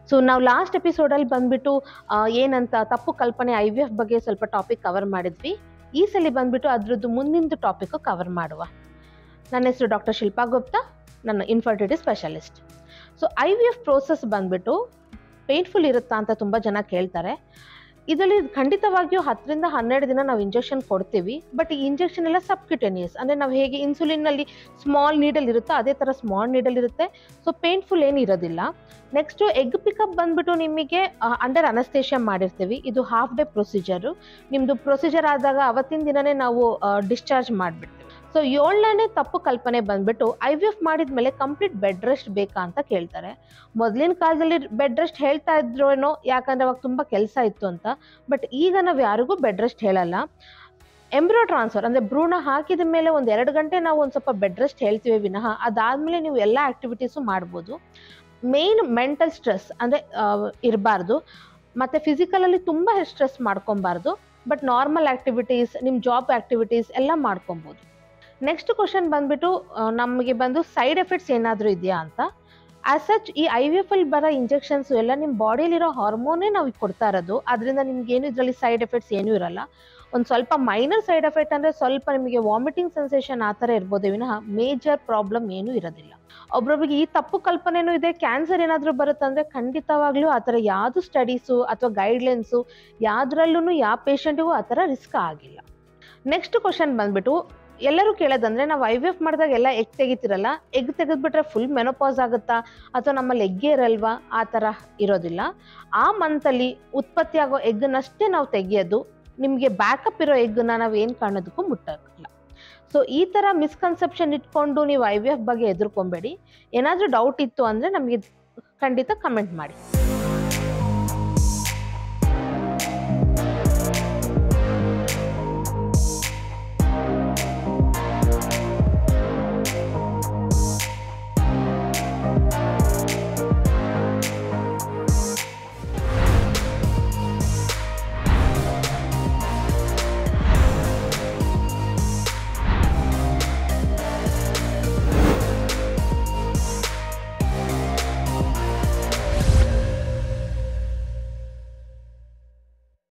So ನಾವು last ಎಪಿಸೋಡಲ್ಲಿ ಬಂದ್ಬಿಟ್ಟು ಏನಂತ ತಪ್ಪು ಕಲ್ಪನೆ IVF ಬಗ್ಗೆ ಸ್ವಲ್ಪ ಟಾಪಿಕ್ ಕವರ್ ಮಾಡಿದ್ವಿ. ಈ ಸಲ ಬಂದ್ಬಿಟ್ಟು ಅದ್ರದ್ದು ಮುಂದಿನ ಟಾಪಿಕ್ ಕವರ್ ಮಾಡುವ. ನನ್ನ ಹೆಸರು ಡಾಕ್ಟರ್ ಶಿಲ್ಪಾ ಗುಪ್ತಾ, ನನ್ನ infertility specialist. So IVF process ಬಂದ್ಬಿಟ್ಟು ಪೇನ್ಫುಲ್ ಇರುತ್ತಾ ಅಂತ ತುಂಬ ಜನ ಕೇಳ್ತಾರೆ. ಇದರಲ್ಲಿ ಖಂಡಿತವಾಗಿಯೂ 10 ರಿಂದ 12 ದಿನ ನಾವು ಇಂಜೆಕ್ಷನ್ ಕೊಡ್ತೀವಿ. ಬಟ್ ಈ ಇಂಜೆಕ್ಷನ್ ಎಲ್ಲ ಸಬ್ಕ್ಯುಟೇನಿಯಸ್, ಅಂದರೆ ನಾವು ಹೇಗೆ ಇನ್ಸುಲಿನ್ನಲ್ಲಿ ಸ್ಮಾಲ್ ನೀಡಲ್ ಇರುತ್ತೋ ಅದೇ ಥರ ಸ್ಮಾಲ್ ನೀಡಲ್ ಇರುತ್ತೆ. ಸೊ ಪೇನ್ಫುಲ್ ಏನು ಇರೋದಿಲ್ಲ. ನೆಕ್ಸ್ಟು ಎಗ್ ಪಿಕಪ್ ಬಂದ್ಬಿಟ್ಟು ನಿಮಗೆ ಅಂಡರ್ ಅನಸ್ತೇಷಿಯಾ ಮಾಡಿರ್ತೀವಿ. ಇದು ಹಾಫ್ ಡೇ ಪ್ರೊಸೀಜರು. ನಿಮ್ಮದು ಪ್ರೊಸೀಜರ್ ಆದಾಗ ಅವತ್ತಿನ ದಿನವೇ ನಾವು ಡಿಸ್ಚಾರ್ಜ್ ಮಾಡಿಬಿಡ್ತೀವಿ. ಸೊ 7ನೇ ತಪ್ಪು ಕಲ್ಪನೆ ಬಂದ್ಬಿಟ್ಟು IVF ಮಾಡಿದ ಮೇಲೆ ಕಂಪ್ಲೀಟ್ ಬೆಡ್ ರೆಸ್ಟ್ ಬೇಕಾ ಅಂತ ಕೇಳ್ತಾರೆ. ಮೊದಲಿನ ಕಾಲದಲ್ಲಿ ಬೆಡ್ ರೆಸ್ಟ್ ಹೇಳ್ತಾ ಇದ್ರೇನೋ, ಯಾಕಂದರೆ ಅವಾಗ ತುಂಬ ಕೆಲಸ ಇತ್ತು ಅಂತ. ಬಟ್ ಈಗ ನಾವು ಯಾರಿಗೂ ಬೆಡ್ ರೆಸ್ಟ್ ಹೇಳಲ್ಲ. ಎಂಬ್ರಿಯೋ ಟ್ರಾನ್ಸ್ಫರ್ ಅಂದರೆ ಭ್ರೂಣ ಹಾಕಿದ ಮೇಲೆ 1-2 ಗಂಟೆ ನಾವು ಒಂದು ಸ್ವಲ್ಪ ಬೆಡ್ ರೆಸ್ಟ್ ಹೇಳ್ತೀವಿ ವಿನಃ ಅದಾದಮೇಲೆ ನೀವು ಎಲ್ಲ ಆ್ಯಕ್ಟಿವಿಟೀಸು ಮಾಡ್ಬೋದು. ಮೇನ್ ಮೆಂಟಲ್ ಸ್ಟ್ರೆಸ್ ಅಂದರೆ ಇರಬಾರ್ದು, ಮತ್ತು ಫಿಸಿಕಲಲ್ಲಿ ತುಂಬ ಸ್ಟ್ರೆಸ್ ಮಾಡ್ಕೊಬಾರ್ದು. ಬಟ್ ನಾರ್ಮಲ್ ಆ್ಯಕ್ಟಿವಿಟೀಸ್, ನಿಮ್ಮ ಜಾಬ್ ಆ್ಯಕ್ಟಿವಿಟೀಸ್ ಎಲ್ಲ ಮಾಡ್ಕೊಬೋದು. ನೆಕ್ಸ್ಟ್ ಕ್ವಶನ್ ಬಂದ್ಬಿಟ್ಟು ನಮಗೆ ಬಂದು ಸೈಡ್ ಎಫೆಕ್ಟ್ಸ್ ಏನಾದರೂ ಇದೆಯಾ ಅಂತ. ಆಸ್ ಸಚ್ ಈ IVF ಅಲ್ಲಿ ಬರೋ ಇಂಜೆಕ್ಷನ್ಸು ಎಲ್ಲ ನಿಮ್ಮ ಬಾಡಿಯಲ್ಲಿರೋ ಹಾರ್ಮೋನೇ ನಾವು ಕೊಡ್ತಾ ಇರೋದು. ಅದರಿಂದ ನಿಮ್ಗೇನು ಇದರಲ್ಲಿ ಸೈಡ್ ಎಫೆಕ್ಟ್ಸ್ ಏನೂ ಇರಲ್ಲ. ಒಂದು ಸ್ವಲ್ಪ ಮೈನರ್ ಸೈಡ್ ಎಫೆಕ್ಟ್ ಅಂದರೆ ಸ್ವಲ್ಪ ನಿಮಗೆ ವಾಮಿಟಿಂಗ್ ಸೆನ್ಸೇಷನ್ ಆ ಥರ ಇರ್ಬೋದು ವಿನಃ ಮೇಜರ್ ಪ್ರಾಬ್ಲಮ್ ಏನೂ ಇರೋದಿಲ್ಲ. ಒಬ್ರೊಬ್ರಿಗೆ ಈ ತಪ್ಪು ಕಲ್ಪನೆಯೂ ಇದೆ, ಕ್ಯಾನ್ಸರ್ ಏನಾದರೂ ಬರುತ್ತಂದರೆ ಖಂಡಿತವಾಗ್ಲೂ ಆ ಥರ ಯಾವುದು ಸ್ಟಡೀಸು ಅಥವಾ ಗೈಡ್ಲೈನ್ಸು ಯಾವುದ್ರಲ್ಲೂ ಯಾವ ಪೇಷಂಟಿಗೂ ಆ ಥರ ರಿಸ್ಕ್ ಆಗಿಲ್ಲ. ನೆಕ್ಸ್ಟ್ ಕ್ವಶನ್ ಬಂದ್ಬಿಟ್ಟು ಎಲ್ಲರೂ ಕೇಳೋದಂದರೆ ನಾವು IVF ಮಾಡಿದಾಗ ಎಲ್ಲ ಎಗ್ ತೆಗಿತಿರಲ್ಲ, ಎಗ್ ತೆಗೆದ್ಬಿಟ್ರೆ ಫುಲ್ ಮೆನೋಪಾಸ್ ಆಗುತ್ತಾ ಅಥವಾ ನಮ್ಮಲ್ಲಿ ಎಗ್ಗೇ ಇರಲ್ವಾ? ಆ ಥರ ಇರೋದಿಲ್ಲ. ಆ ಮಂತಲ್ಲಿ ಉತ್ಪತ್ತಿ ಆಗೋ ಎಗ್ಗನ್ನಷ್ಟೇ ನಾವು ತೆಗಿಯೋದು. ನಿಮಗೆ ಬ್ಯಾಕಪ್ ಇರೋ ಎಗ್ಗನ್ನ ನಾವು ಏನು ಕಾರಣದಕ್ಕೂ ಮುಟ್ಟೋಕ್ಕಿಲ್ಲ. ಸೊ ಈ ಥರ ಮಿಸ್ಕನ್ಸೆಪ್ಷನ್ ಇಟ್ಕೊಂಡು ನೀವು IVF ಬಗ್ಗೆ ಹೆದರ್ಕೊಬೇಡಿ. ಏನಾದರೂ ಡೌಟ್ ಇತ್ತು ಅಂದರೆ ನಮಗೆ ಖಂಡಿತ ಕಮೆಂಟ್ ಮಾಡಿ.